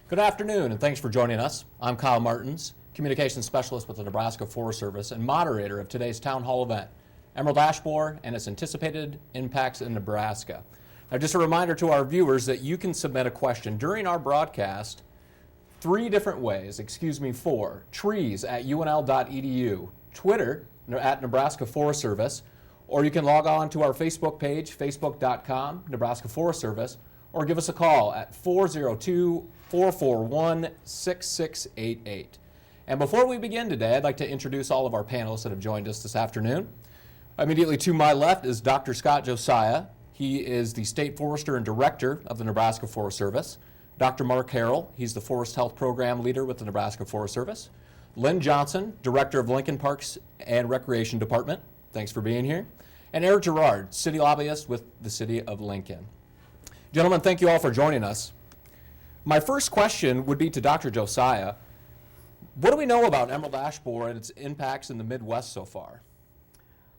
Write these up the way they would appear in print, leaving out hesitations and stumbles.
Good afternoon, and thanks for joining us. I'm Kyle Martins, Communications Specialist with the Nebraska Forest Service and moderator of today's Town Hall event, Emerald Ash Borer and its anticipated impacts in Nebraska. Now, just a reminder to our viewers that you can submit a question during our broadcast four trees@unl.edu, Twitter at Nebraska Forest Service, or you can log on to our Facebook page, facebook.com, Nebraska Forest Service, or give us a call at 402-441-6688. And before we begin today, I'd like to introduce all of our panelists that have joined us this afternoon. Immediately to my left is Dr. Scott Josiah. He is the State Forester and Director of the Nebraska Forest Service. Dr. Mark Harrell, he's the Forest Health Program Leader with the Nebraska Forest Service. Lynn Johnson, Director of Lincoln Parks and Recreation Department. Thanks for being here. And Eric Gerard, City Lobbyist with the City of Lincoln. Gentlemen, thank you all for joining us. My first question would be to Dr. Josiah. What do we know about emerald ash borer and its impacts in the Midwest so far?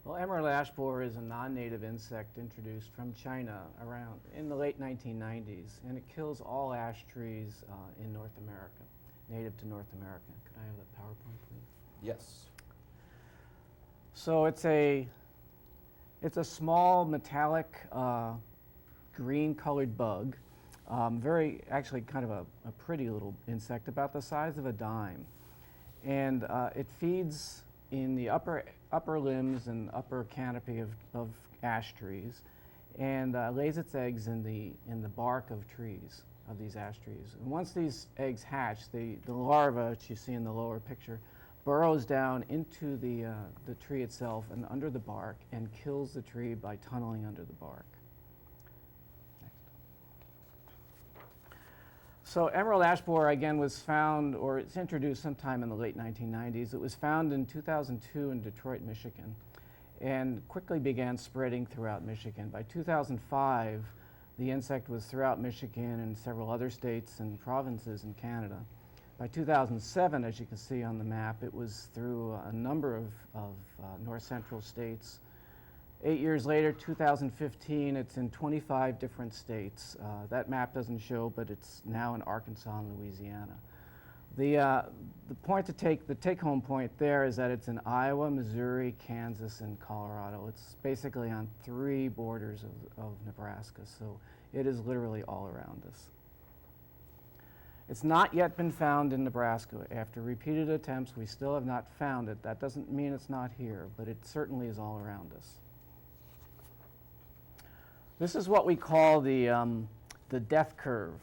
Well, emerald ash borer is a non-native insect introduced from China around in the late 1990s, and it kills all ash trees in North America, native to North America. Could I have the PowerPoint, please? Yes. So it's a small metallic green-colored bug, actually kind of a pretty little insect, about the size of a dime, and it feeds in the upper limbs and upper canopy of ash trees, and lays its eggs in the bark of trees, of these ash trees. And once these eggs hatch, the larva, which you see in the lower picture, burrows down into the tree itself and under the bark and kills the tree by tunneling under the bark. So emerald ash borer, again, was found, or it's introduced sometime in the late 1990s. It was found in 2002 in Detroit, Michigan, and quickly began spreading throughout Michigan. By 2005, the insect was throughout Michigan and several other states and provinces in Canada. By 2007, as you can see on the map, it was through a number of north central states. 8 years later, 2015, it's in 25 different states. That map doesn't show, but it's now in Arkansas and Louisiana. The take-home point there is that it's in Iowa, Missouri, Kansas, and Colorado. It's basically on 3 borders of Nebraska, so it is literally all around us. It's not yet been found in Nebraska. After repeated attempts, we still have not found it. That doesn't mean it's not here, but it certainly is all around us. This is what we call the death curve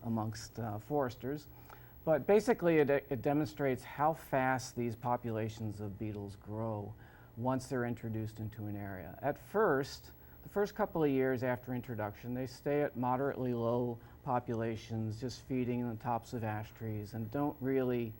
amongst foresters, but basically it demonstrates how fast these populations of beetles grow once they're introduced into an area. At first, the first couple of years after introduction, they stay at moderately low populations, just feeding on the tops of ash trees, and don't really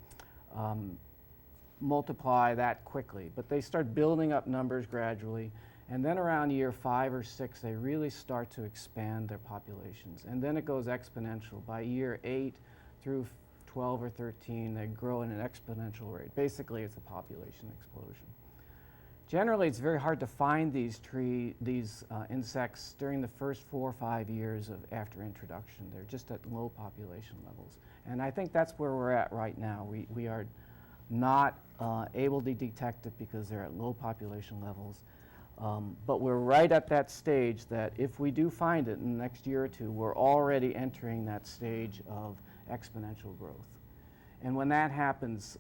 multiply that quickly, but they start building up numbers gradually. And then around year 5 or 6, they really start to expand their populations. And then it goes exponential. By year 8 through 12 or 13, they grow at an exponential rate. Basically, it's a population explosion. Generally, it's very hard to find these insects during the first 4 or 5 years after introduction. They're just at low population levels. And I think that's where we're at right now. We are not able to detect it because they're at low population levels. But we're right at that stage that if we do find it in the next year or 2, we're already entering that stage of exponential growth. And when that happens,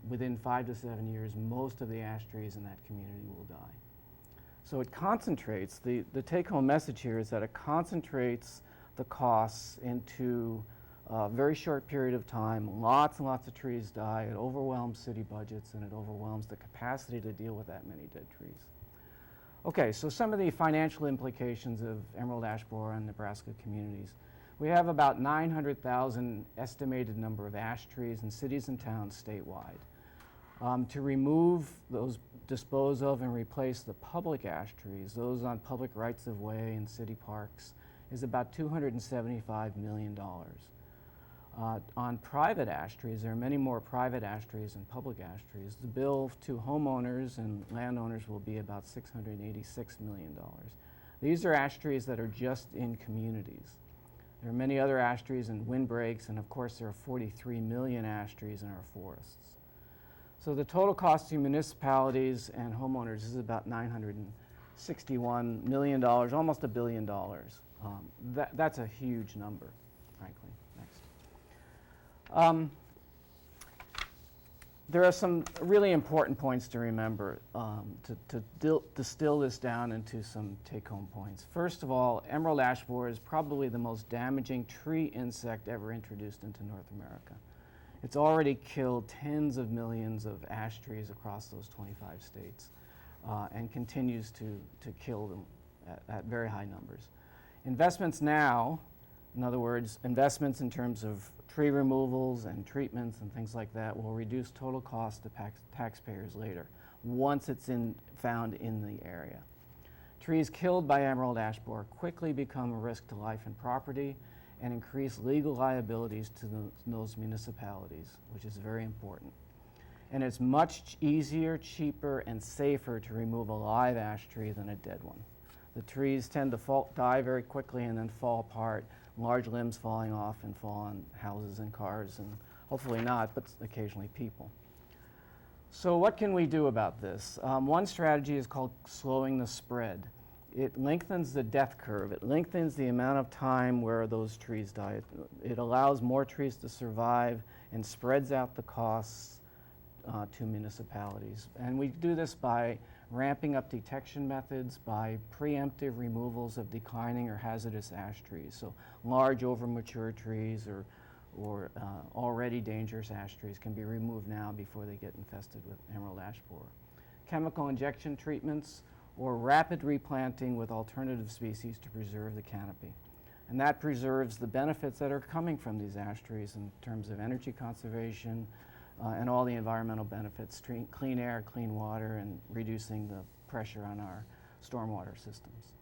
within 5 to 7 years, most of the ash trees in that community will die. So it concentrates, the take-home message here is that it concentrates the costs into a very short period of time. Lots and lots of trees die. It overwhelms city budgets, and it overwhelms the capacity to deal with that many dead trees. Okay, so some of the financial implications of emerald ash borer on Nebraska communities. We have about 900,000 estimated number of ash trees in cities and towns statewide. To remove those, dispose of, and replace the public ash trees, those on public rights of way and city parks, is about $275 million. On private ash trees, there are many more private ash trees than public ash trees. The bill to homeowners and landowners will be about $686 million. These are ash trees that are just in communities. There are many other ash trees and windbreaks, and of course there are 43 million ash trees in our forests. So the total cost to municipalities and homeowners is about $961 million, almost $1 billion. That's a huge number, frankly. Next. There are some really important points to remember to distill this down into some take-home points. First of all, emerald ash borer is probably the most damaging tree insect ever introduced into North America. It's already killed tens of millions of ash trees across those 25 states and continues to kill them at very high numbers. Investments now, in other words, investments in terms of tree removals and treatments and things like that will reduce total cost to taxpayers later, once it's found in the area. Trees killed by emerald ash borer quickly become a risk to life and property and increase legal liabilities to those municipalities, which is very important. And it's much easier, cheaper, and safer to remove a live ash tree than a dead one. The trees tend to die very quickly and then fall apart, large limbs falling off and fall on houses and cars, and hopefully not, but occasionally people. So what can we do about this? One strategy is called slowing the spread. It lengthens the death curve. It lengthens the amount of time where those trees die. It allows more trees to survive and spreads out the costs to municipalities. And we do this by ramping up detection methods, by preemptive removals of declining or hazardous ash trees. So large over-mature trees or already dangerous ash trees can be removed now before they get infested with emerald ash borer. Chemical injection treatments or rapid replanting with alternative species to preserve the canopy. And that preserves the benefits that are coming from these ash trees in terms of energy conservation and all the environmental benefits, clean air, clean water, and reducing the pressure on our stormwater systems.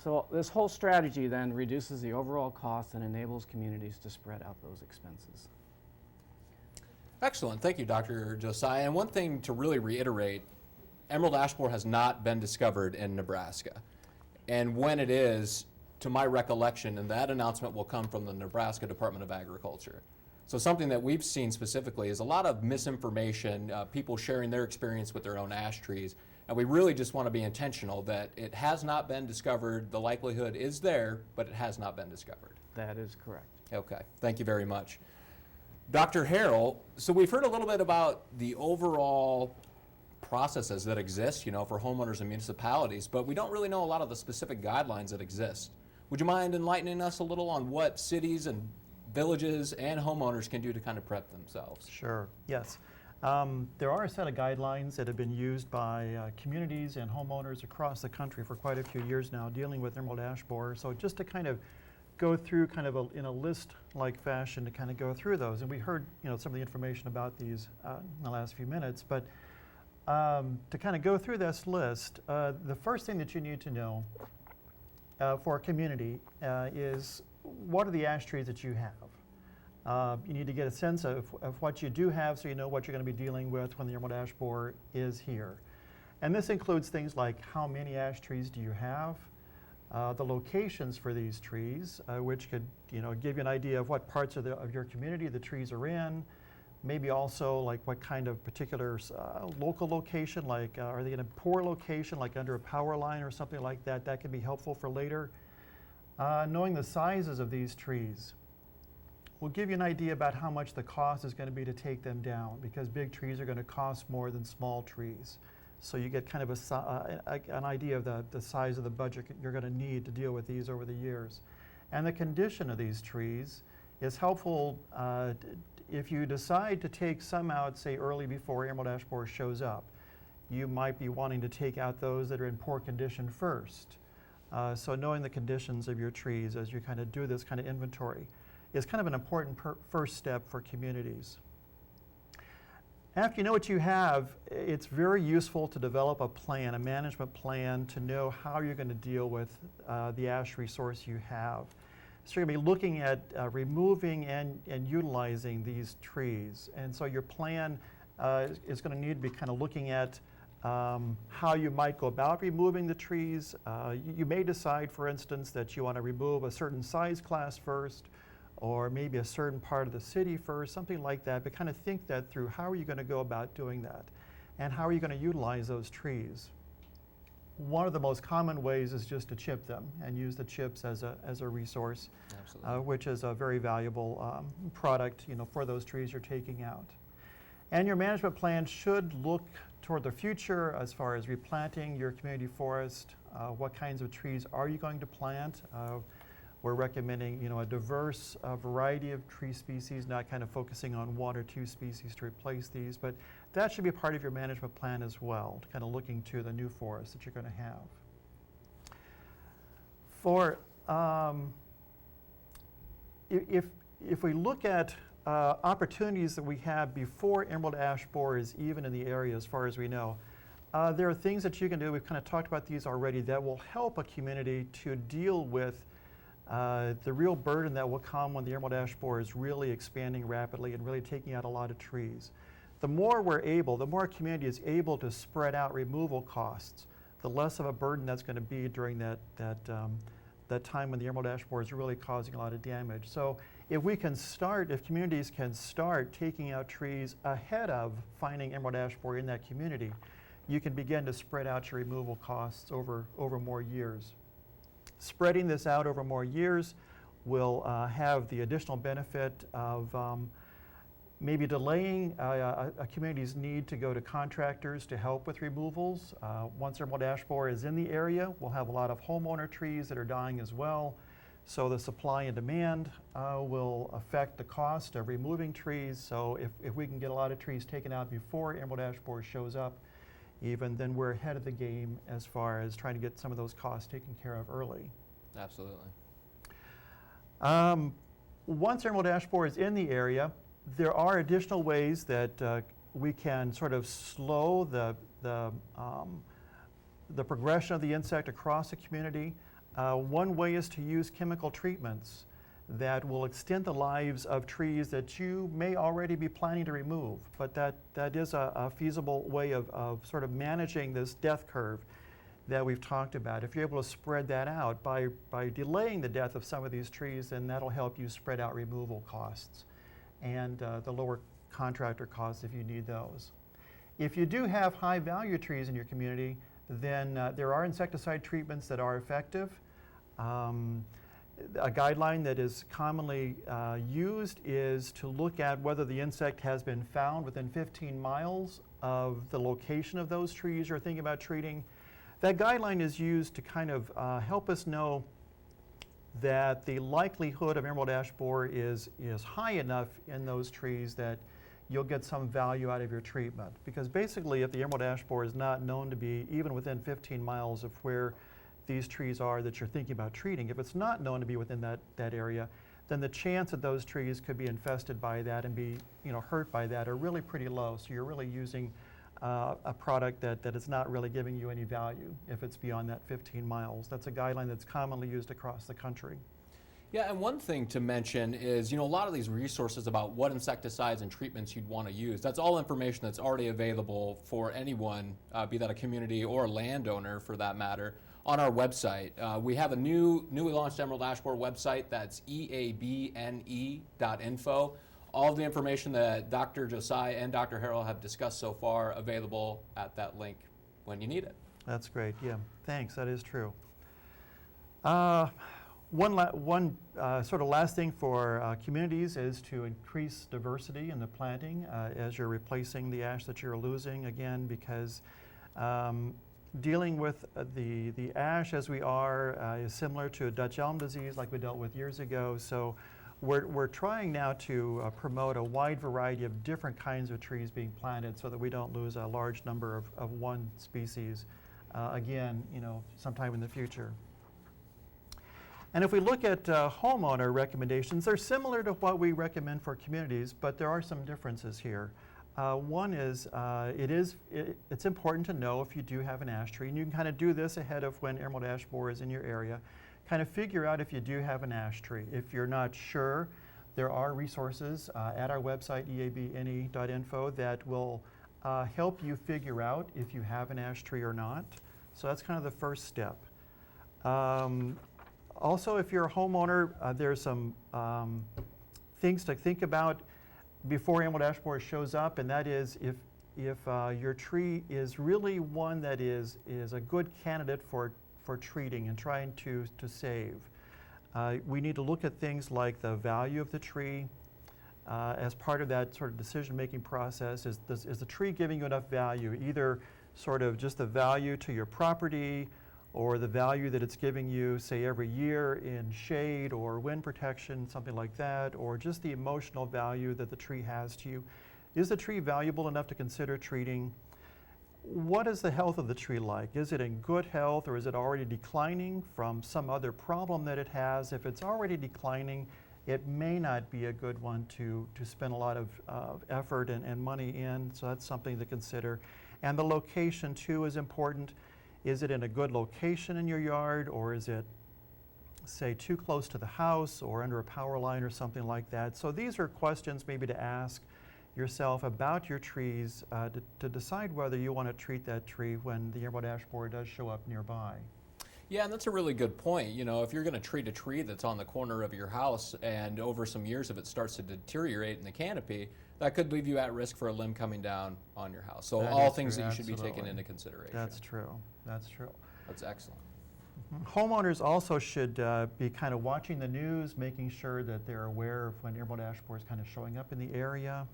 So this whole strategy then reduces the overall cost and enables communities to spread out those expenses. Excellent. Thank you, Dr. Josiah. And one thing to really reiterate, emerald ash borer has not been discovered in Nebraska. And when it is, to my recollection, and that announcement will come from the Nebraska Department of Agriculture. So something that we've seen specifically is a lot of misinformation, people sharing their experience with their own ash trees. And we really just want to be intentional that it has not been discovered. The likelihood is there, but it has not been discovered. That is correct. Okay, thank you very much. Dr. Harrell, so we've heard a little bit about the overall processes that exist, for homeowners and municipalities, but we don't really know a lot of the specific guidelines that exist. Would you mind enlightening us a little on what cities and villages and homeowners can do to kind of prep themselves? Sure, yes. There are a set of guidelines that have been used by communities and homeowners across the country for quite a few years now dealing with emerald ash borer. So just to kind of go through in a list-like fashion to kind of go through those. And we heard some of the information about these in the last few minutes, but to kind of go through this list, the first thing that you need to know for a community is what are the ash trees that you have. You need to get a sense of what you do have so you know what you're going to be dealing with when the emerald ash borer is here. And this includes things like how many ash trees do you have, the locations for these trees, which could give you an idea of what parts of your community the trees are in, maybe also like what kind of particular local location, like are they in a poor location, like under a power line or something like that. That can be helpful for later. Knowing the sizes of these trees will give you an idea about how much the cost is going to be to take them down, because big trees are going to cost more than small trees. So you get kind of an idea of the size of the budget you're going to need to deal with these over the years. And the condition of these trees is helpful if you decide to take some out, say early before emerald ash borer shows up. You might be wanting to take out those that are in poor condition first. So knowing the conditions of your trees as you kind of do this kind of inventory is kind of an important first step for communities. After you know what you have, it's very useful to develop a plan, a management plan, to know how you're going to deal with the ash resource you have. So you're going to be looking at removing and utilizing these trees. And so your plan is going to need to be kind of looking at how you might go about removing the trees. You may decide, for instance, that you want to remove a certain size class first, or maybe a certain part of the city first, something like that, but kind of think that through. How are you going to go about doing that? And how are you going to utilize those trees? One of the most common ways is just to chip them and use the chips as a resource, which is a very valuable product, for those trees you're taking out. And your management plan should look toward the future as far as replanting your community forest. What kinds of trees are you going to plant? We're recommending, a diverse variety of tree species, not kind of focusing on one or two species to replace these, but that should be a part of your management plan as well, kind of looking to the new forest that you're going to have. For if we look at opportunities that we have before emerald ash borer is even in the area, as far as we know, there are things that you can do. We've kind of talked about these already that will help a community to deal with the real burden that will come when the emerald ash borer is really expanding rapidly and really taking out a lot of trees. The more a community is able to spread out removal costs, the less of a burden that's going to be during that time when the emerald ash borer is really causing a lot of damage. So if communities can start taking out trees ahead of finding emerald ash borer in that community, you can begin to spread out your removal costs over more years. Spreading this out over more years will have the additional benefit of maybe delaying a community's need to go to contractors to help with removals. Once emerald ash borer is in the area, we'll have a lot of homeowner trees that are dying as well. So the supply and demand will affect the cost of removing trees. So if we can get a lot of trees taken out before emerald ash borer shows up, then we're ahead of the game as far as trying to get some of those costs taken care of early. Absolutely. Once emerald ash borer is in the area, there are additional ways that we can sort of slow the progression of the insect across the community. One way is to use chemical treatments that will extend the lives of trees that you may already be planning to remove, but that is a feasible way of sort of managing this death curve that we've talked about. If you're able to spread that out by delaying the death of some of these trees, then that'll help you spread out removal costs and the lower contractor costs if you need those. If you do have high value trees in your community, then there are insecticide treatments that are effective. A guideline that is commonly used is to look at whether the insect has been found within 15 miles of the location of those trees you're thinking about treating. That guideline is used to kind of help us know that the likelihood of emerald ash borer is high enough in those trees that you'll get some value out of your treatment. Because basically, if the emerald ash borer is not known to be even within 15 miles of where these trees are that you're thinking about treating, if it's not known to be within that area, then the chance that those trees could be infested by that and be hurt by that are really pretty low. So you're really using a product that is not really giving you any value if it's beyond that 15 miles. That's a guideline that's commonly used across the country. Yeah, and one thing to mention is, a lot of these resources about what insecticides and treatments you'd want to use, that's all information that's already available for anyone, be that a community or a landowner for that matter, on our website. We have a newly launched emerald ash borer website that's eabne.info. All of the information that Dr. Josiah and Dr. Harrell have discussed so far available at that link when you need it. That's great. Yeah, thanks. That is true. One sort of last thing for communities is to increase diversity in the planting as you're replacing the ash that you're losing, again, because dealing with the ash as we are is similar to a Dutch elm disease like we dealt with years ago. So we're trying now to promote a wide variety of different kinds of trees being planted so that we don't lose a large number of one species again, sometime in the future. And if we look at homeowner recommendations, they're similar to what we recommend for communities, but there are some differences here. One is it's important to know if you do have an ash tree, and you can kind of do this ahead of when emerald ash borer is in your area. Kind of figure out if you do have an ash tree. If you're not sure, there are resources at our website, eabne.info, that will help you figure out if you have an ash tree or not. So that's kind of the first step. Also, if you're a homeowner, there's some things to think about before emerald ash borer shows up, and that is if your tree is really one that is a good candidate for treating and trying to save. We need to look at things like the value of the tree. As part of that sort of decision-making process, is the tree giving you enough value, either sort of just the value to your property or the value that it's giving you, say, every year in shade or wind protection, something like that, or just the emotional value that the tree has to you. Is the tree valuable enough to consider treating? What is the health of the tree like? Is it in good health, or is it already declining from some other problem that it has? If it's already declining, it may not be a good one to spend a lot of effort and money in, so that's something to consider. And the location too is important. Is it in a good location in your yard, or is it, say, too close to the house or under a power line or something like that? So these are questions maybe to ask yourself about your trees to decide whether you want to treat that tree when the emerald ash borer does show up nearby. Yeah, and that's a really good point. You know, if you're going to treat a tree that's on the corner of your house and over some years if it starts to deteriorate in the canopy, that could leave you at risk for a limb coming down on your house. So That all is things true, that you should be taking absolutely. into consideration. That's true. That's true. That's excellent. Homeowners also should be kind of watching the news, making sure that they're aware of when emerald ash borer is kind of showing up in the area.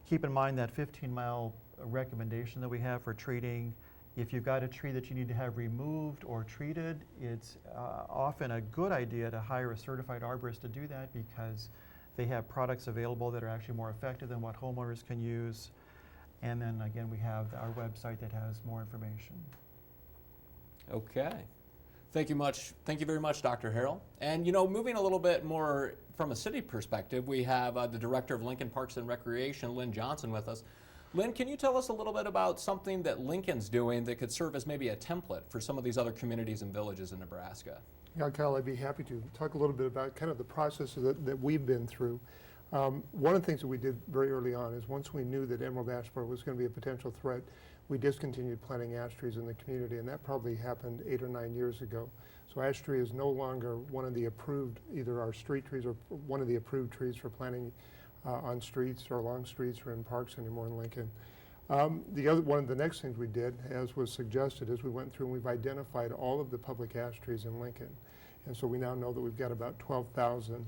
Keep in mind that 15-mile recommendation that we have for treating. If you've got a tree that you need to have removed or treated, it's often a good idea to hire a certified arborist to do that, because they have products available that are actually more effective than what homeowners can use. And then again, we have our website that has more information. Okay. Thank you very much, Dr. Harrell. And you know, moving a little bit more from a city perspective, we have the Director of Lincoln Parks and Recreation, Lynn Johnson, with us. Lynn, can you tell us a little bit about something that Lincoln's doing that could serve as maybe a template for some of these other communities and villages in Nebraska? Yeah, Kyle, I'd be happy to talk a little bit about kind of the process that we've been through. One of the things that we did very early on is once we knew that emerald ash borer was going to be a potential threat, we discontinued planting ash trees in the community, and that probably happened 8 or 9 years ago. So ash tree is no longer one of the approved, either our street trees or one of the approved trees for planting on streets or along streets or in parks anymore in Lincoln. One of the next things we did, as was suggested, is we went through and we've identified all of the public ash trees in Lincoln. And so we now know that we've got about 12,000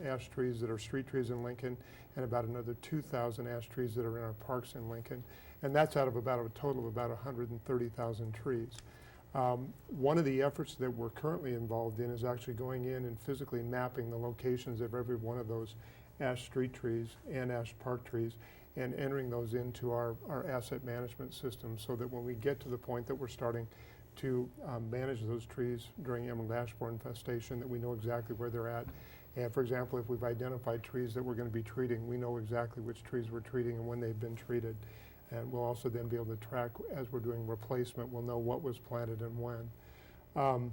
ash trees that are street trees in Lincoln, and about another 2,000 ash trees that are in our parks in Lincoln. And that's out of about a total of about 130,000 trees. One of the efforts that we're currently involved in is actually going in and physically mapping the locations of every one of those ash street trees and ash park trees, and entering those into our asset management system, so that when we get to the point that we're starting to manage those trees during emerald ash borer infestation, that we know exactly where they're at. And for example, if we've identified trees that we're going to be treating, we know exactly which trees we're treating and when they've been treated. And we'll also then be able to track, as we're doing replacement, we'll know what was planted and when.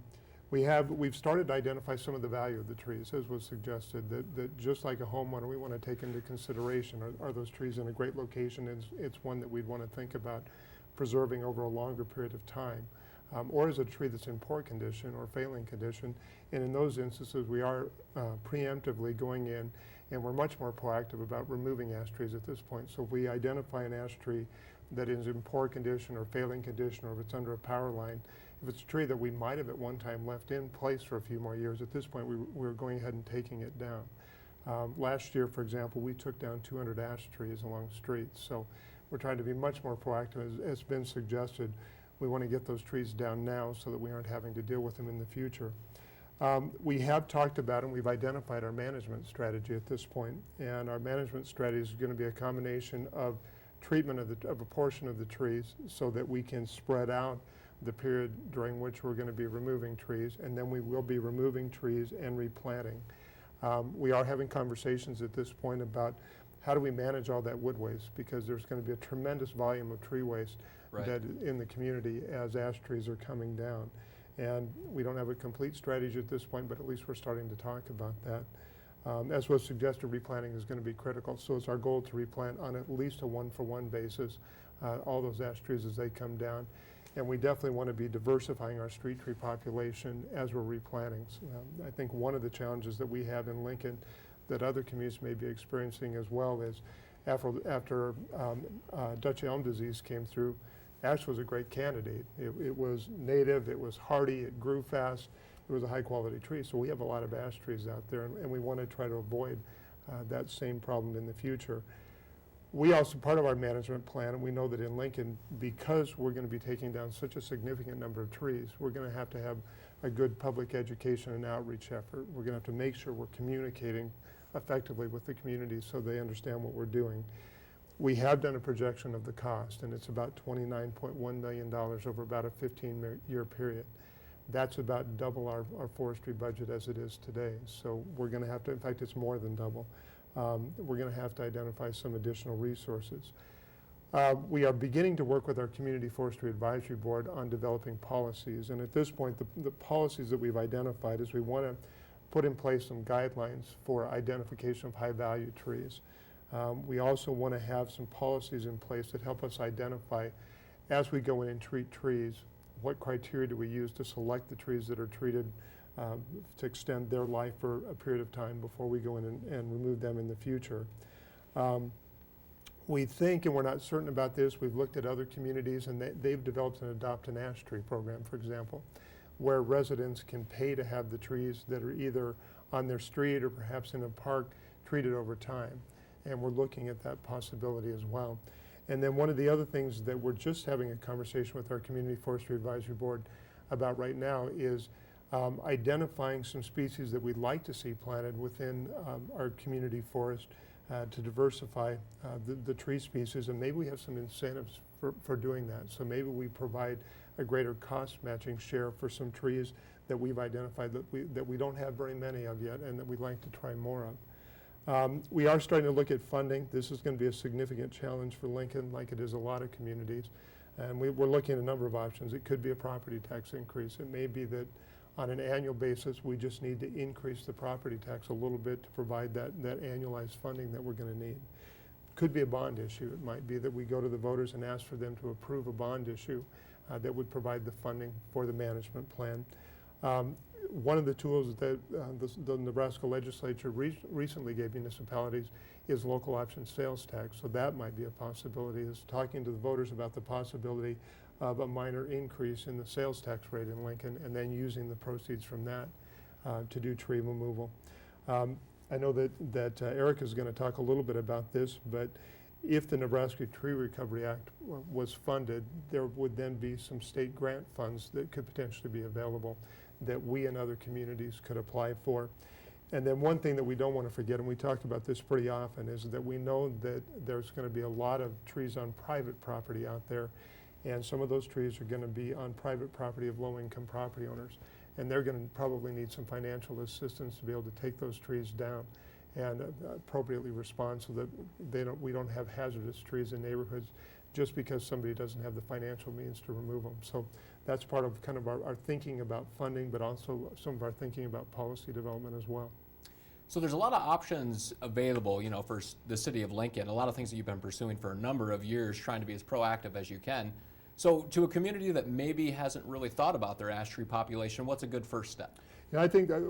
We've started to identify some of the value of the trees, as was suggested, that just like a homeowner, we want to take into consideration, are those trees in a great location? It's one that we'd want to think about preserving over a longer period of time. Or is it a tree that's in poor condition or failing condition? And in those instances, we are preemptively going in, and we're much more proactive about removing ash trees at this point. So if we identify an ash tree that is in poor condition or failing condition, or if it's under a power line, if it's a tree that we might have at one time left in place for a few more years, at this point we're going ahead and taking it down. Last year, for example, we took down 200 ash trees along streets. So we're trying to be much more proactive. As been suggested, we want to get those trees down now so that we aren't having to deal with them in the future. We have talked about and we've identified our management strategy at this point, and our management strategy is going to be a combination of treatment of a portion of the trees so that we can spread out the period during which we're going to be removing trees, and then we will be removing trees and replanting. We are having conversations at this point about how do we manage all that wood waste, because there's going to be a tremendous volume of tree waste that in the community as ash trees are coming down. And we don't have a complete strategy at this point, but at least we're starting to talk about that. As was suggested, replanting is going to be critical. So it's our goal to replant on at least a one-for-one basis all those ash trees as they come down. And we definitely want to be diversifying our street tree population as we're replanting. I think one of the challenges that we have in Lincoln that other communities may be experiencing as well is after Dutch elm disease came through, ash was a great candidate. It was native, it was hardy, it grew fast, it was a high quality tree. So we have a lot of ash trees out there, and we want to try to avoid that same problem in the future. We also, part of our management plan, and we know that in Lincoln, because we're going to be taking down such a significant number of trees, we're going to have a good public education and outreach effort. We're going to have to make sure we're communicating effectively with the community so they understand what we're doing. We have done a projection of the cost, and it's about $29.1 million over about a 15-year period. That's about double our forestry budget as it is today. So we're going to have to, in fact, it's more than double. We're going to have to identify some additional resources. We are beginning to work with our Community Forestry Advisory Board on developing policies. And at this point, the policies that we've identified is we want to put in place some guidelines for identification of high-value trees. We also want to have some policies in place that help us identify, as we go in and treat trees, what criteria do we use to select the trees that are treated to extend their life for a period of time before we go in and remove them in the future. We think, and we're not certain about this, we've looked at other communities and they've developed an Adopt an Ash Tree program, for example, where residents can pay to have the trees that are either on their street or perhaps in a park treated over time. And we're looking at that possibility as well. And then one of the other things that we're just having a conversation with our Community Forestry Advisory Board about right now is identifying some species that we'd like to see planted within our community forest to diversify the tree species, and maybe we have some incentives for doing that. So maybe we provide a greater cost matching share for some trees that we've identified that we don't have very many of yet and that we'd like to try more of. We are starting to look at funding. This is going to be a significant challenge for Lincoln, like it is a lot of communities. And we're looking at a number of options. It could be a property tax increase. It may be that on an annual basis, we just need to increase the property tax a little bit to provide that annualized funding that we're going to need. Could be a bond issue. It might be that we go to the voters and ask for them to approve a bond issue that would provide the funding for the management plan. One of the tools that the Nebraska legislature recently gave municipalities is local option sales tax. So that might be a possibility, is talking to the voters about the possibility of a minor increase in the sales tax rate in Lincoln and then using the proceeds from that to do tree removal. I know that Eric is going to talk a little bit about this, but if the Nebraska Tree Recovery Act was funded, there would then be some state grant funds that could potentially be available that we and other communities could apply for. And then one thing that we don't want to forget, and we talked about this pretty often, is that we know that there's going to be a lot of trees on private property out there, and some of those trees are going to be on private property of low-income property owners, and they're going to probably need some financial assistance to be able to take those trees down and appropriately respond so that we don't have hazardous trees in neighborhoods just because somebody doesn't have the financial means to remove them. So that's part of kind of our thinking about funding, but also some of our thinking about policy development as well. So there's a lot of options available, you know, for the city of Lincoln, a lot of things that you've been pursuing for a number of years, trying to be as proactive as you can. So to a community that maybe hasn't really thought about their ash tree population, what's a good first step? Yeah, I think that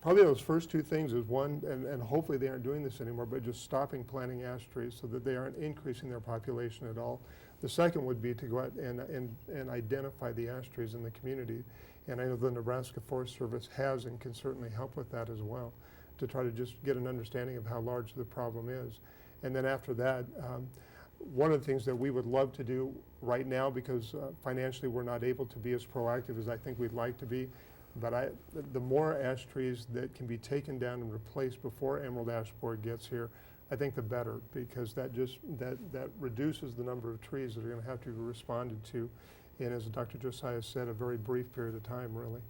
probably those first two things is one, and hopefully they aren't doing this anymore, but just stopping planting ash trees so that they aren't increasing their population at all. The second would be to go out and identify the ash trees in the community. And I know the Nebraska Forest Service has and can certainly help with that as well, to try to just get an understanding of how large the problem is. And then after that, one of the things that we would love to do right now, because financially we're not able to be as proactive as I think we'd like to be, but the more ash trees that can be taken down and replaced before emerald ash borer gets here, I think the better, because that reduces the number of trees that are going to have to be responded to in, as Dr. Josiah said, a very brief period of time, really.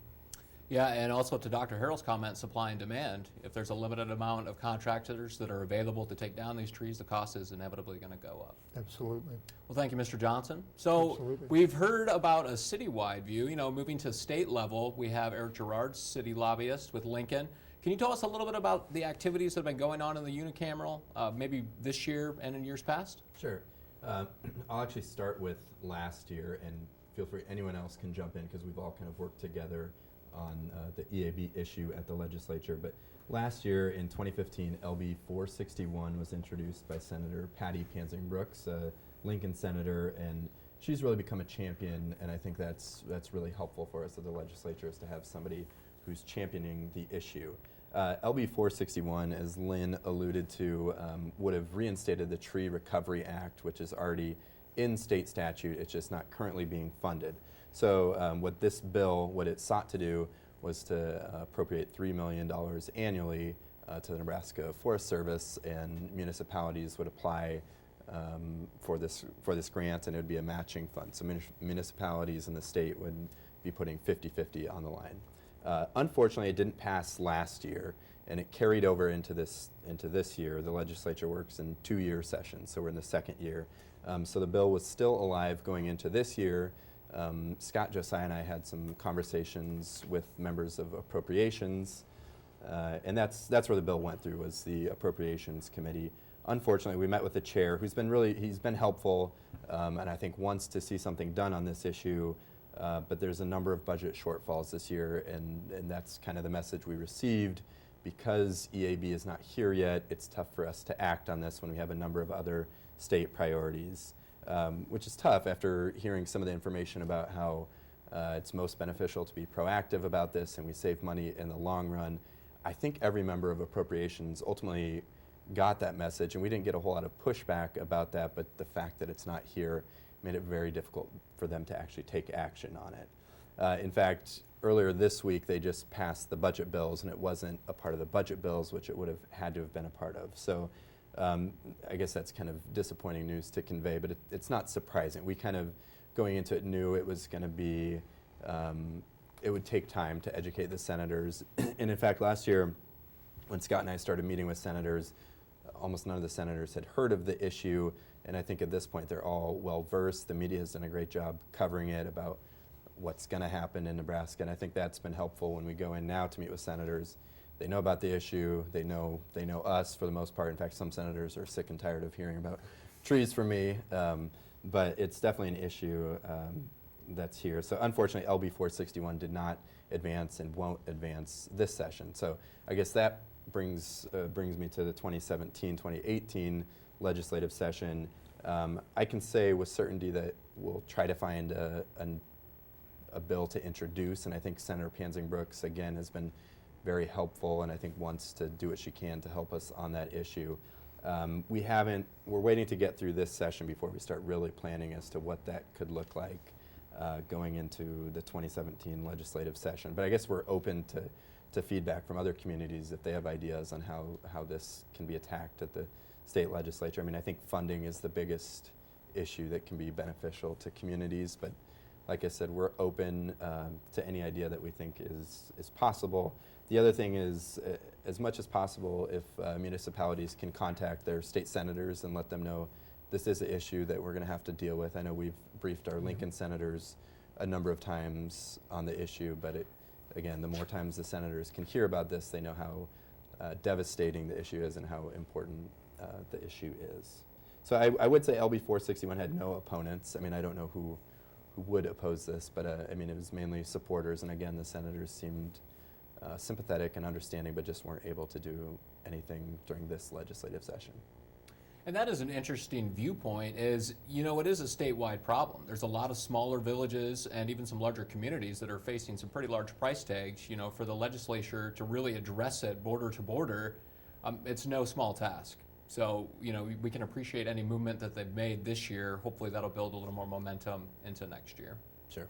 Yeah, and also to Dr. Harrell's comment, supply and demand. If there's a limited amount of contractors that are available to take down these trees, the cost is inevitably going to go up. Absolutely. Well, thank you, Mr. Johnson. So Absolutely. We've heard about a citywide view. You know, moving to state level, we have Eric Girard, city lobbyist with Lincoln. Can you tell us a little bit about the activities that have been going on in the unicameral, maybe this year and in years past? Sure. I'll actually start with last year, and feel free, anyone else can jump in because we've all kind of worked together on the EAB issue at the legislature. But last year in 2015, LB 461 was introduced by Senator Patty Pansing-Brooks, a Lincoln senator, and she's really become a champion, and I think that's really helpful for us at the legislature, is to have somebody who's championing the issue. LB 461, as Lynn alluded to, would have reinstated the Tree Recovery Act, which is already in state statute. It's just not currently being funded. So what this bill, what it sought to do, was to appropriate $3 million annually to the Nebraska Forest Service, and municipalities would apply for this grant, and it would be a matching fund. So municipalities in the state would be putting 50-50 on the line. Unfortunately, it didn't pass last year, and it carried over into this year. The legislature works in 2-year sessions, so we're in the second year. So the bill was still alive going into this year. Scott, Josiah, and I had some conversations with members of Appropriations, and that's where the bill went through, was the Appropriations Committee. Unfortunately, we met with the chair, who's been helpful, and I think wants to see something done on this issue. But there's a number of budget shortfalls this year, and that's kind of the message we received. Because EAB is not here yet, it's tough for us to act on this when we have a number of other state priorities, which is tough after hearing some of the information about how it's most beneficial to be proactive about this and we save money in the long run. I think every member of Appropriations ultimately got that message, and we didn't get a whole lot of pushback about that, but the fact that it's not here made it very difficult for them to actually take action on it. In fact, earlier this week they just passed the budget bills, and it wasn't a part of the budget bills, which it would have had to have been a part of. So I guess that's kind of disappointing news to convey, but it's not surprising. We kind of, going into it, knew it was going to be, it would take time to educate the senators. And in fact, last year, when Scott and I started meeting with senators, almost none of the senators had heard of the issue, and I think at this point they're all well versed. The media has done a great job covering it, about what's going to happen in Nebraska, and I think that's been helpful when we go in now to meet with senators. They know about the issue, they know us for the most part. In fact, some senators are sick and tired of hearing about trees from me, but it's definitely an issue that's here. So unfortunately, LB 461 did not advance and won't advance this session. So I guess that brings me to the 2017-2018 legislative session. I can say with certainty that we'll try to find a bill to introduce, and I think Senator Pansing-Brooks, again, has been very helpful, and I think wants to do what she can to help us on that issue. We're waiting to get through this session before we start really planning as to what that could look like going into the 2017 legislative session. But I guess we're open to feedback from other communities if they have ideas on how this can be attacked at the state legislature. I mean, I think funding is the biggest issue that can be beneficial to communities, but like I said, we're open to any idea that we think is possible. The other thing is, as much as possible, if municipalities can contact their state senators and let them know this is an issue that we're going to have to deal with. I know we've briefed our Lincoln senators a number of times on the issue, but again, the more times the senators can hear about this, they know how devastating the issue is and how important the issue is. So I would say LB 461 had no opponents. I mean, I don't know who would oppose this, but I mean, it was mainly supporters, and again, the senators seemed sympathetic and understanding, but just weren't able to do anything during this legislative session. And that is an interesting viewpoint, is, it is a statewide problem. There's a lot of smaller villages and even some larger communities that are facing some pretty large price tags. For the legislature to really address it border to border, it's no small task. So, we can appreciate any movement that they've made this year. Hopefully that'll build a little more momentum into next year. Sure.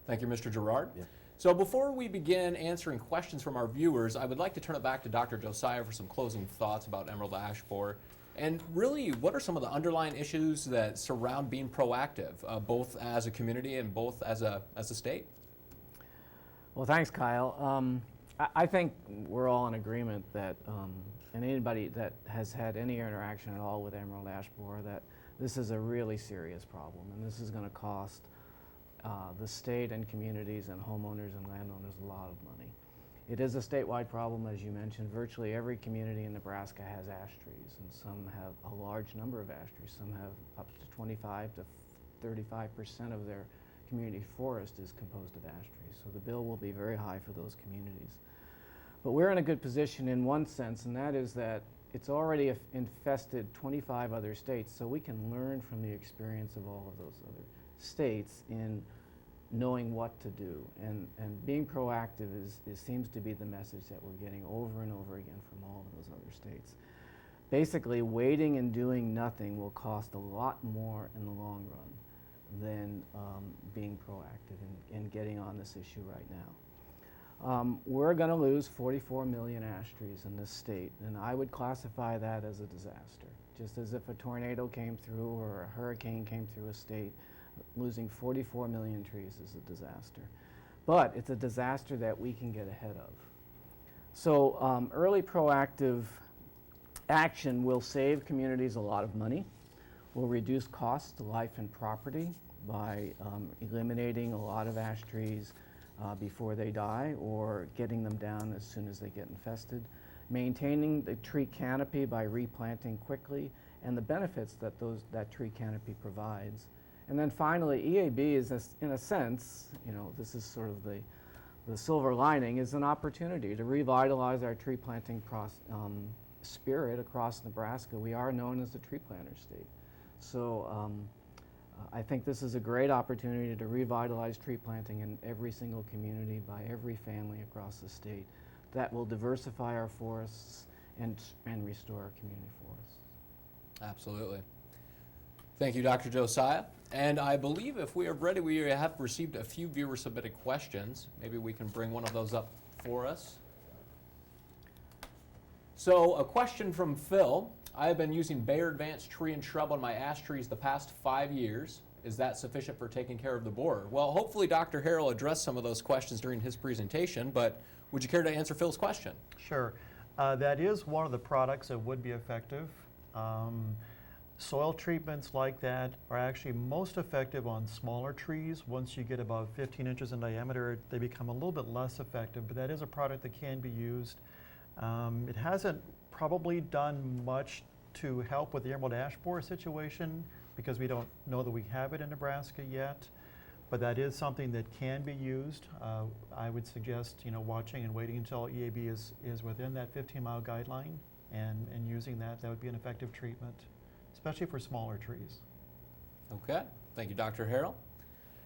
Thank you, Mr. Gerard. Yeah. So before we begin answering questions from our viewers, I would like to turn it back to Dr. Josiah for some closing thoughts about emerald ash borer. And really, what are some of the underlying issues that surround being proactive, both as a community and both as a state? Well, thanks, Kyle. I think we're all in agreement that, and anybody that has had any interaction at all with emerald ash borer, that this is a really serious problem, and this is going to cost the state and communities and homeowners and landowners a lot of money. It is a statewide problem, as you mentioned. Virtually every community in Nebraska has ash trees, and some have a large number of ash trees. Some have up to 25 to 35% of their community forest is composed of ash trees. So the bill will be very high for those communities. But we're in a good position in one sense, and that is that it's already infested 25 other states, so we can learn from the experience of all of those other states in knowing what to do. And being proactive seems to be the message that we're getting over and over again from all of those other states. Basically, waiting and doing nothing will cost a lot more in the long run than being proactive and getting on this issue right now. We're going to lose 44 million ash trees in this state, and I would classify that as a disaster. Just as if a tornado came through or a hurricane came through a state, losing 44 million trees is a disaster. But it's a disaster that we can get ahead of. So early proactive action will save communities a lot of money, will reduce costs to life and property by eliminating a lot of ash trees before they die or getting them down as soon as they get infested, maintaining the tree canopy by replanting quickly and the benefits that that tree canopy provides. And then finally, EAB is, in a sense, this is sort of the silver lining, is an opportunity to revitalize our tree planting spirit across Nebraska. We are known as the tree planter state. So I think this is a great opportunity to revitalize tree planting in every single community by every family across the state. That will diversify our forests and restore our community forests. Absolutely. Thank you, Dr. Josiah. And I believe if we are ready, we have received a few viewer-submitted questions. Maybe we can bring one of those up for us. So a question from Phil. I have been using Bayer Advanced Tree and Shrub on my ash trees the past 5 years. Is that sufficient for taking care of the borer? Well, hopefully Dr. Harrell addressed some of those questions during his presentation, but would you care to answer Phil's question? Sure. That is one of the products that would be effective. Soil treatments like that are actually most effective on smaller trees. Once you get about 15 inches in diameter, they become a little bit less effective, but that is a product that can be used. It hasn't probably done much to help with the emerald ash borer situation because we don't know that we have it in Nebraska yet, but that is something that can be used. I would suggest watching and waiting until EAB is within that 15-mile guideline and using that. That would be an effective treatment, especially for smaller trees. Okay, thank you, Dr. Harrell.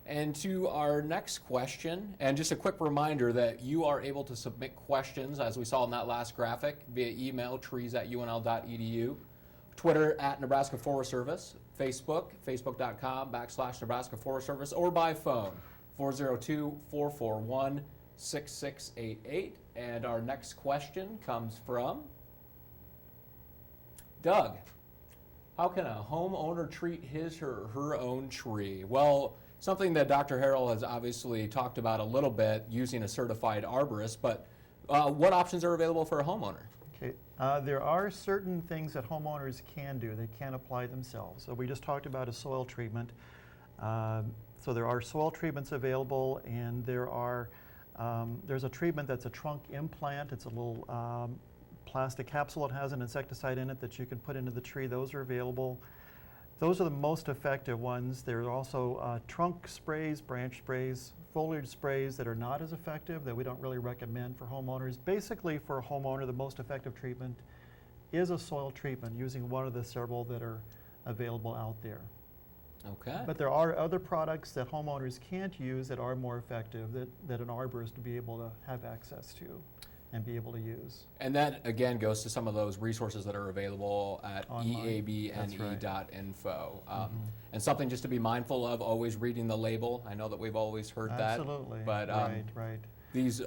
And to our next question, and just a quick reminder that you are able to submit questions, as we saw in that last graphic, via email, trees@unl.edu, Twitter @Nebraska Forest Service, Facebook, facebook.com/Nebraska Forest Service, or by phone, 402-441-6688. And our next question comes from Doug. How can a homeowner treat his or her own tree? Well, something that Dr. Harrell has obviously talked about a little bit, using a certified arborist, but what options are available for a homeowner? Okay, there are certain things that homeowners can do. They can apply themselves. So we just talked about a soil treatment. So there are soil treatments available, and there's a treatment that's a trunk implant. It's a little plastic capsule. It has an insecticide in it that you can put into the tree. Those are available. Those are the most effective ones. There are also trunk sprays, branch sprays, foliage sprays that are not as effective, that we don't really recommend for homeowners. Basically, for a homeowner, the most effective treatment is a soil treatment using one of the several that are available out there. Okay. But there are other products that homeowners can't use that are more effective that an arborist would be able to have access to and be able to use. And that, again, goes to some of those resources that are available at Online. eabne.info. And something just to be mindful of, always reading the label. I know that we've always heard that. Absolutely. But right. these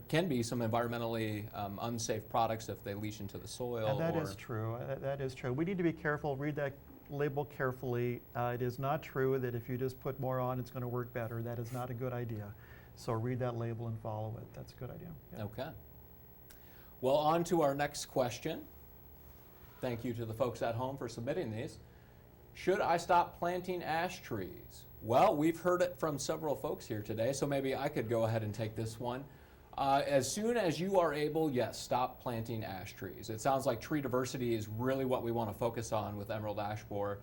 can be some environmentally unsafe products if they leach into the soil. And that is true. That is true. We need to be careful, read that label carefully. It is not true that if you just put more on, it's going to work better. That is not a good idea. So read that label and follow it. That's a good idea. Yeah. Okay. Well, on to our next question. Thank you to the folks at home for submitting these. Should I stop planting ash trees? Well, we've heard it from several folks here today, so maybe I could go ahead and take this one. As soon as you are able, yes, stop planting ash trees. It sounds like tree diversity is really what we want to focus on with emerald ash borer,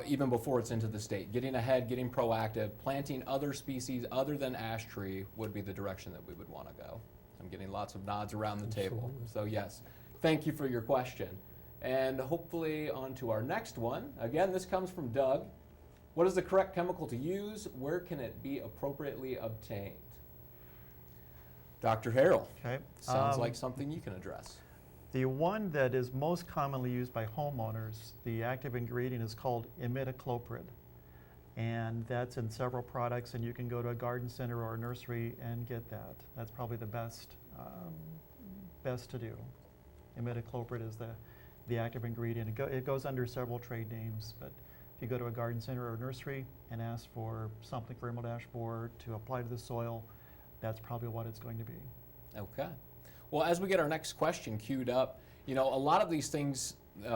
even before it's into the state. Getting ahead, getting proactive, planting other species other than ash tree would be the direction that we would want to go. I'm getting lots of nods around the table. So yes, thank you for your question. And hopefully on to our next one. Again, this comes from Doug. What is the correct chemical to use? Where can it be appropriately obtained? Dr. Harrell, Okay. sounds like something you can address. The one that is most commonly used by homeowners, the active ingredient is called imidacloprid. And that's in several products, and you can go to a garden center or a nursery and get that. That's probably the best to do. Imidacloprid is the active ingredient. It goes under several trade names, but if you go to a garden center or a nursery and ask for something for emerald ash borer to apply to the soil, that's probably what it's going to be. Okay. Well, as we get our next question queued up, you know, a lot of these things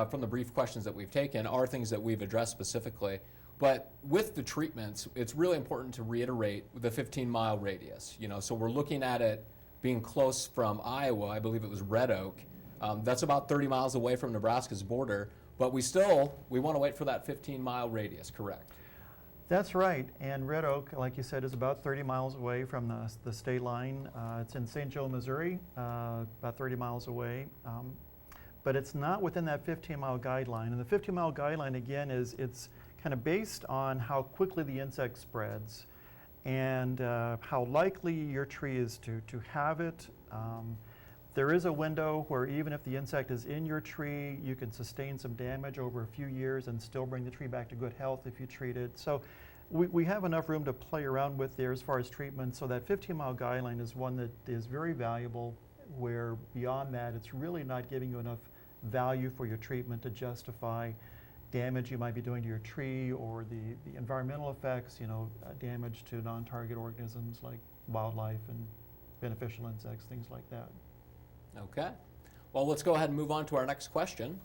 from the brief questions that we've taken are things that we've addressed specifically. But with the treatments, it's really important to reiterate the 15-mile radius. You know, so we're looking at it being close from Iowa. I believe it was Red Oak. That's about 30 miles away from Nebraska's border. But we want to wait for that 15-mile radius, correct? That's right, and Red Oak, like you said, is about 30 miles away from the state line. It's in St. Joe, Missouri, about 30 miles away. But it's not within that 15-mile guideline. And the 15-mile guideline, again, it's kind of based on how quickly the insect spreads and how likely your tree is to have it. There is a window where even if the insect is in your tree, you can sustain some damage over a few years and still bring the tree back to good health if you treat it. So we have enough room to play around with there as far as treatment. So that 15-mile guideline is one that is very valuable, where beyond that, it's really not giving you enough value for your treatment to justify damage you might be doing to your tree or the environmental effects, you know, damage to non-target organisms like wildlife and beneficial insects, things like that. Okay. Well, let's go ahead and move on to our next question.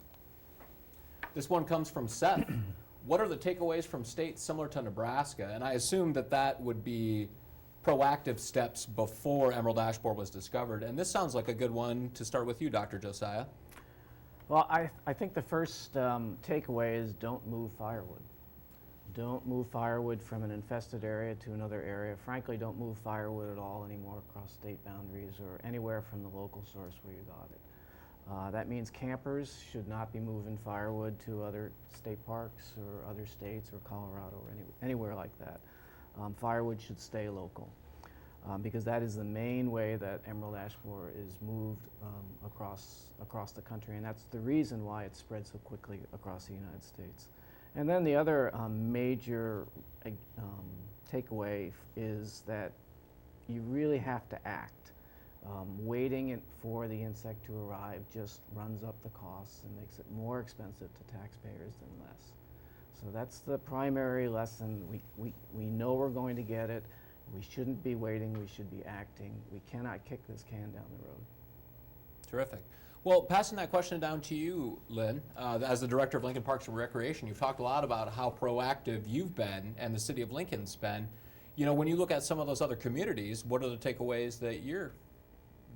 This one comes from Seth. What are the takeaways from states similar to Nebraska? And I assume that would be proactive steps before emerald ash borer was discovered. And this sounds like a good one to start with you, Dr. Josiah. Well, I think the first takeaway is don't move firewood. Don't move firewood from an infested area to another area. Frankly, don't move firewood at all anymore across state boundaries or anywhere from the local source where you got it. That means campers should not be moving firewood to other state parks or other states or Colorado or anywhere like that. Firewood should stay local because that is the main way that emerald ash borer is moved across the country, and that's the reason why it spread so quickly across the United States. And then the other major takeaway is that you really have to act. Waiting for the insect to arrive just runs up the costs and makes it more expensive to taxpayers than less. So that's the primary lesson. We know we're going to get it. We shouldn't be waiting. We should be acting. We cannot kick this can down the road. Terrific. Well, passing that question down to you, Lynn, as the Director of Lincoln Parks and Recreation, you've talked a lot about how proactive you've been and the City of Lincoln's been. You know, when you look at some of those other communities, what are the takeaways that you're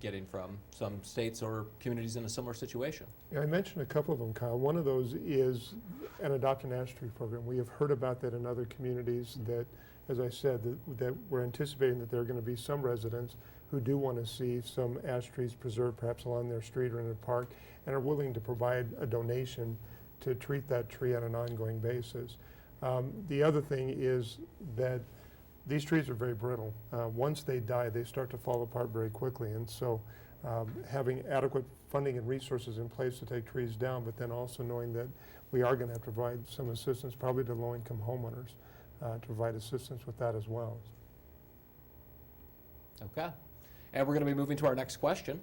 getting from some states or communities in a similar situation? Yeah, I mentioned a couple of them, Kyle. One of those is an Adopt an Ash Tree program. We have heard about that in other communities that, as I said, that we're anticipating that there are going to be some residents who do want to see some ash trees preserved perhaps along their street or in a park and are willing to provide a donation to treat that tree on an ongoing basis. The other thing is that these trees are very brittle. Once they die, they start to fall apart very quickly, and so having adequate funding and resources in place to take trees down, but then also knowing that we are going to have to provide some assistance, probably to low-income homeowners, to provide assistance with that as well. Okay. And we're going to be moving to our next question.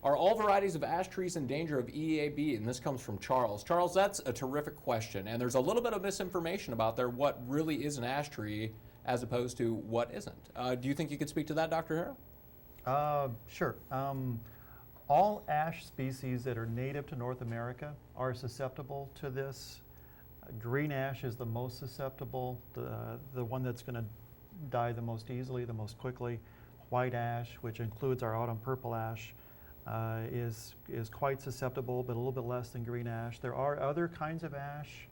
Are all varieties of ash trees in danger of EAB? And this comes from Charles. Charles, that's a terrific question. And there's a little bit of misinformation about there what really is an ash tree as opposed to what isn't. Do you think you could speak to that, Dr. Harrell? Sure. All ash species that are native to North America are susceptible to this. Green ash is the most susceptible, the one that's going to die the most easily, the most quickly. white ash, which includes our autumn purple ash, is quite susceptible, but a little bit less than green ash. There are other kinds of ash.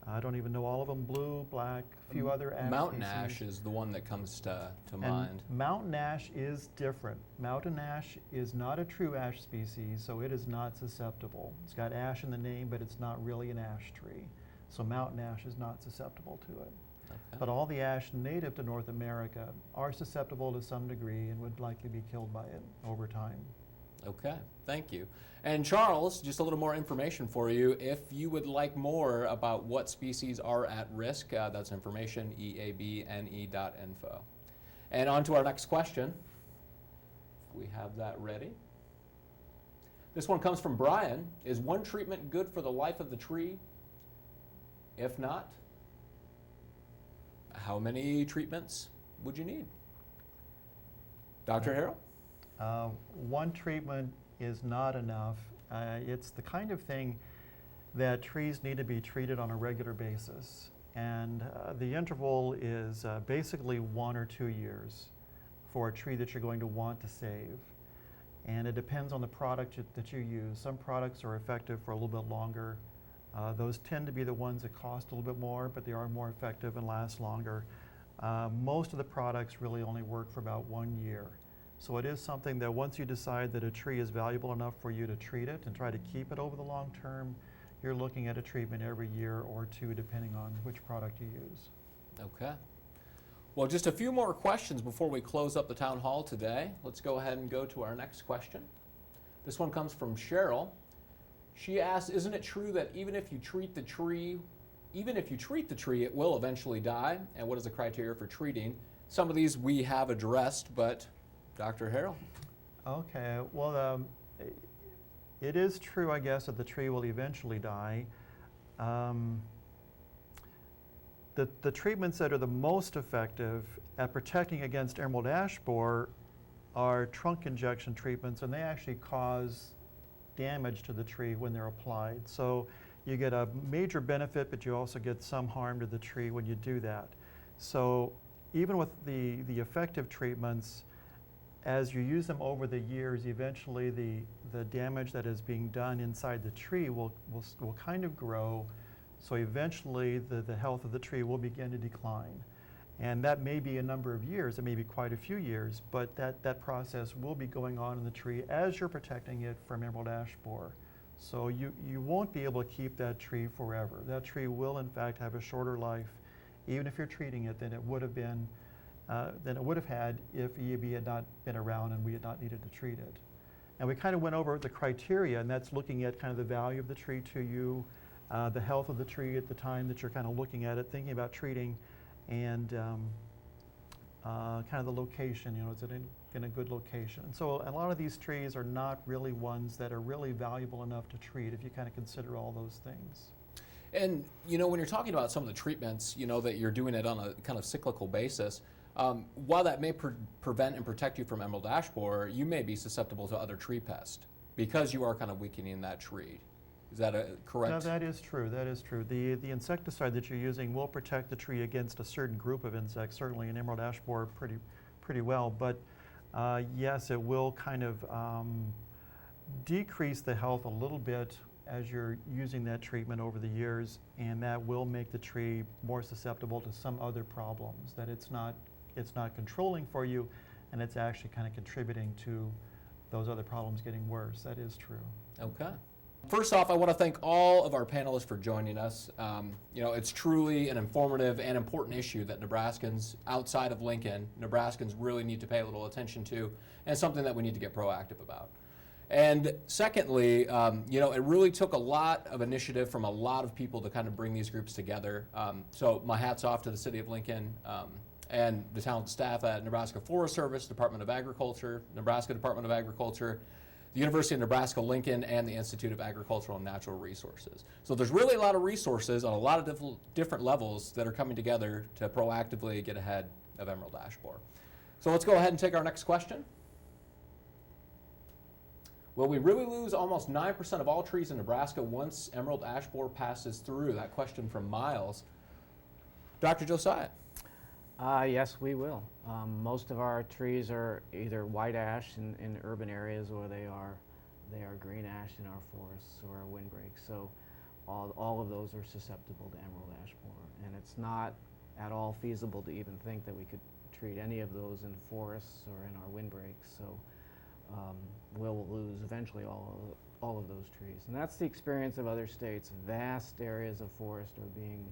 I don't even know all of them, blue, black, a few other ash Mountain species. ash is the one that comes to And mind. mountain ash is different. Mountain ash is not a true ash species, so it is not susceptible. It's got ash in the name, but it's not really an ash tree. So mountain ash is not susceptible to it. Okay. But all the ash native to North America are susceptible to some degree and would likely be killed by it over time. Okay, thank you. And Charles, just a little more information for you. If you would like more about what species are at risk, that's information, eabne.info. And on to our next question. If we have that ready. This one comes from Brian. Is one treatment good for the life of the tree? If not, how many treatments would you need? Dr. Harrell? One treatment is not enough. It's the kind of thing that trees need to be treated on a regular basis. And the interval is basically 1 or 2 years for a tree that you're going to want to save. And it depends on the product that you use. Some products are effective for a little bit longer. Those tend to be the ones that cost a little bit more, but they are more effective and last longer. Most of the products really only work for about 1 year. So it is something that once you decide that a tree is valuable enough for you to treat it and try to keep it over the long term, you're looking at a treatment every year or 2 depending on which product you use. Okay. Well, just a few more questions before we close up the town hall today. Let's go ahead and go to our next question. This one comes from Cheryl. She asks, isn't it true that even if you treat the tree, it will eventually die? And what is the criteria for treating? Some of these we have addressed, but Dr. Harrell? Okay, well, it is true, I guess, that the tree will eventually die. The treatments that are the most effective at protecting against emerald ash borer are trunk injection treatments, and they actually cause damage to the tree when they're applied. So you get a major benefit, but you also get some harm to the tree when you do that. So even with the effective treatments, as you use them over the years, eventually the damage that is being done inside the tree will kind of grow. So eventually the health of the tree will begin to decline. And that may be a number of years, it may be quite a few years, but that process will be going on in the tree as you're protecting it from emerald ash borer. So you won't be able to keep that tree forever. That tree will in fact have a shorter life, even if you're treating it, than it would have been than it would have had if EAB had not been around and we had not needed to treat it. And we kind of went over the criteria, and that's looking at kind of the value of the tree to you, the health of the tree at the time that you're kind of looking at it, thinking about treating, and kind of the location, is it in a good location? And so a lot of these trees are not really ones that are really valuable enough to treat if you kind of consider all those things. And, when you're talking about some of the treatments, that you're doing it on a kind of cyclical basis, while that may prevent and protect you from emerald ash borer, you may be susceptible to other tree pests because you are kind of weakening that tree. Is that correct? No, that is true. That is true. The insecticide that you're using will protect the tree against a certain group of insects, certainly an emerald ash borer pretty well. But yes, it will kind of decrease the health a little bit as you're using that treatment over the years, and that will make the tree more susceptible to some other problems that it's not controlling for you, and it's actually kind of contributing to those other problems getting worse. That is true. Okay. First off, I want to thank all of our panelists for joining us. It's truly an informative and important issue that Nebraskans outside of Lincoln, Nebraskans really need to pay a little attention to, and something that we need to get proactive about. And secondly, it really took a lot of initiative from a lot of people to kind of bring these groups together. So my hat's off to the City of Lincoln and the talented staff at Nebraska Forest Service, Department of Agriculture, Nebraska Department of Agriculture, the University of Nebraska-Lincoln, and the Institute of Agricultural and Natural Resources. So there's really a lot of resources on a lot of different levels that are coming together to proactively get ahead of emerald ash borer. So let's go ahead and take our next question. Will we really lose almost 9% of all trees in Nebraska once emerald ash borer passes through? That question from Miles. Dr. Josiah. Yes, we will. Most of our trees are either white ash in urban areas, or they are green ash in our forests or our windbreaks. So all of those are susceptible to emerald ash borer, and it's not at all feasible to even think that we could treat any of those in forests or in our windbreaks. So we'll lose eventually all of those trees, and that's the experience of other states. Vast areas of forest are being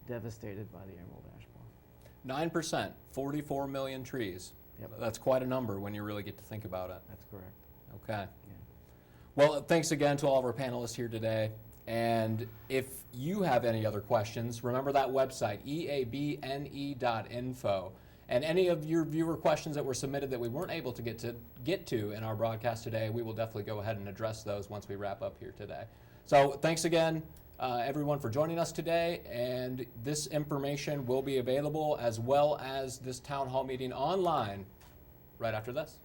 devastated by the emerald ash borer. 9%, 44 million trees. Yep. That's quite a number when you really get to think about it. That's correct. Okay. Yeah. Well, thanks again to all of our panelists here today. And if you have any other questions, remember that website, eabne.info. And any of your viewer questions that were submitted that we weren't able to get to in our broadcast today, we will definitely go ahead and address those once we wrap up here today. So thanks again, everyone, for joining us today. And this information will be available, as well as this town hall meeting, online right after this.